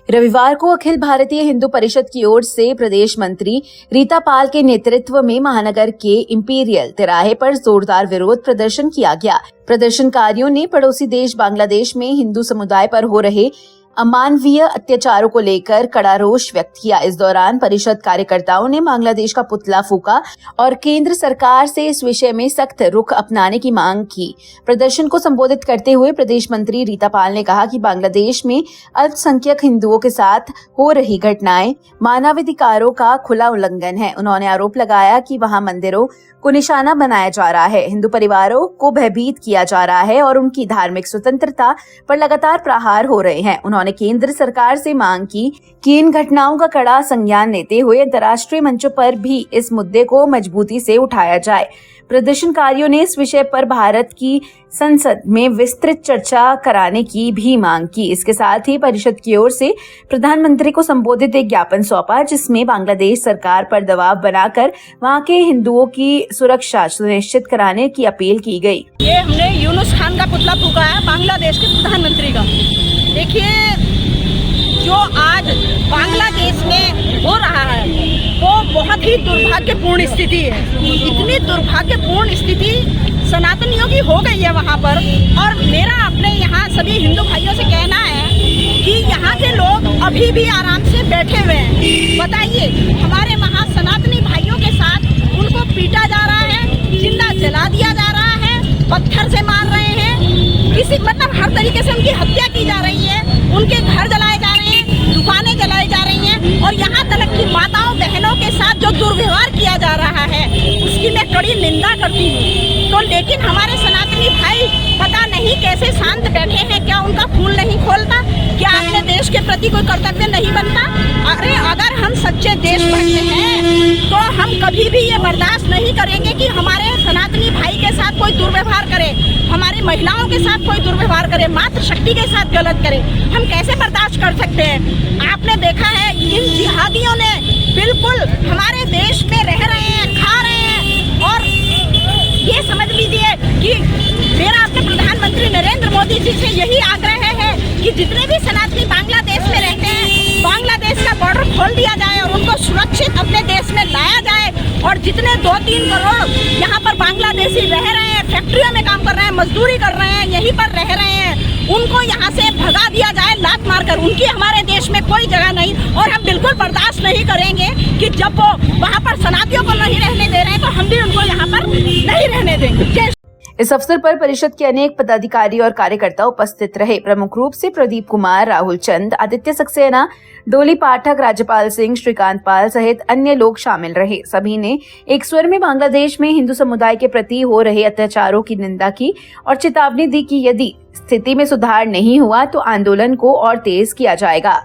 रविवार को अखिल भारतीय हिंदू परिषद की ओर से प्रदेश मंत्री रीता पाल के नेतृत्व में महानगर के इंपीरियल तिराहे पर जोरदार विरोध प्रदर्शन किया गया। प्रदर्शनकारियों ने पड़ोसी देश बांग्लादेश में हिंदू समुदाय पर हो रहे अमानवीय अत्याचारों को लेकर कड़ा रोष व्यक्त किया। इस दौरान परिषद कार्यकर्ताओं ने बांग्लादेश का पुतला फूंका और केंद्र सरकार से इस विषय में सख्त रुख अपनाने की मांग की। प्रदर्शन को संबोधित करते हुए प्रदेश मंत्री रीता पाल ने कहा कि बांग्लादेश में अल्पसंख्यक हिंदुओं के साथ हो रही घटनाएं मानवाधिकारों का खुला उल्लंघन है। उन्होंने आरोप लगाया कि वहां मंदिरों को निशाना बनाया जा रहा है, हिंदू परिवारों को भयभीत किया जा रहा है और उनकी धार्मिक स्वतंत्रता पर लगातार प्रहार हो रहे हैं। उन्होंने केंद्र सरकार से मांग की कि इन घटनाओं का कड़ा संज्ञान लेते हुए अंतर्राष्ट्रीय मंचों पर भी इस मुद्दे को मजबूती से उठाया जाए। प्रदर्शनकारियों ने इस विषय पर भारत की संसद में विस्तृत चर्चा कराने की भी मांग की। इसके साथ ही परिषद की ओर से प्रधानमंत्री को संबोधित एक ज्ञापन सौंपा, जिसमें बांग्लादेश सरकार पर दबाव बनाकर वहां के हिंदुओं की सुरक्षा सुनिश्चित कराने की अपील की गई। ये हमने यूनुस खान का पुतला फूंका है बांग्लादेश के प्रधानमंत्री का। देखिए, जो आज बांग्लादेश में हो रहा है वो बहुत ही दुर्भाग्यपूर्ण स्थिति है। इतनी दुर्भाग्यपूर्ण स्थिति सनातनियों की हो गई है वहाँ पर। और मेरा अपने यहाँ सभी हिंदू भाइयों से कहना है कि यहाँ के लोग अभी भी आराम से बैठे हुए हैं। बताइए, हमारे वहाँ सनातनी भाइयों के साथ उनको पीटा जा रहा है, जिंदा जला दिया जा रहा है, पत्थर से मार रहे हैं, मतलब हर तरीके से उनकी हत्या की जा रही है, उनके घर जलाए जा रहे हैं, दुकानें जलाई जा रही हैं और यहाँ तक कि माताओं बहनों के साथ जो दुर्व्यवहार किया जा रहा है उसकी मैं कड़ी निंदा करती हूँ। तो लेकिन हमारे सनातनी भाई पता नहीं कैसे शांत बैठे हैं। क्या उनका खून नहीं खोलता? क्या अपने देश के प्रति कोई कर्तव्य नहीं बनता? अरे अगर हम सच्चे देशभक्त हैं तो हम कभी भी ये बर्दाश्त नहीं करेंगे कि हमारे सनातनी भाई के साथ कोई दुर्व्यवहार करे, हमारी महिलाओं के साथ कोई दुर्व्यवहार करे, मातृशक्ति के साथ गलत करे। हम कैसे बर्दाश्त कर सकते हैं? आपने देखा है इन जिहादियों ने बिल्कुल हमारे देश में रह रहे हैं, खा रहे हैं। और ये समझ लीजिए कि मेरा अपने प्रधानमंत्री नरेंद्र मोदी जी से यही आग्रह है कि जितने भी सनातनी बांग्लादेश में रहते हैं, बांग्लादेश का बॉर्डर खोल दिया जाए और उनको सुरक्षित अपने देश में लाया जाए। और जितने 2-3 करोड़ यहाँ पर बांग्लादेशी रह रहे हैं, फैक्ट्रियों में काम कर रहे हैं, मजदूरी कर रहे हैं, यहीं पर रह रहे हैं, उनको यहाँ से भगा दिया जाए लात मारकर। उनकी हमारे देश में कोई जगह नहीं। और हम बिल्कुल बर्दाश्त नहीं करेंगे कि जब वो वहाँ पर सनातियों को नहीं रहने दे रहे हैं तो हम भी उनको यहाँ पर नहीं रहने देंगे। इस अवसर पर परिषद के अनेक पदाधिकारी और कार्यकर्ता उपस्थित रहे। प्रमुख रूप से प्रदीप कुमार, राहुल चंद, आदित्य सक्सेना, डोली पाठक, राज्यपाल सिंह, श्रीकांत पाल सहित अन्य लोग शामिल रहे। सभी ने एक स्वर में बांग्लादेश में हिंदू समुदाय के प्रति हो रहे अत्याचारों की निंदा की और चेतावनी दी कि यदि स्थिति में सुधार नहीं हुआ तो आंदोलन को और तेज किया जाएगा।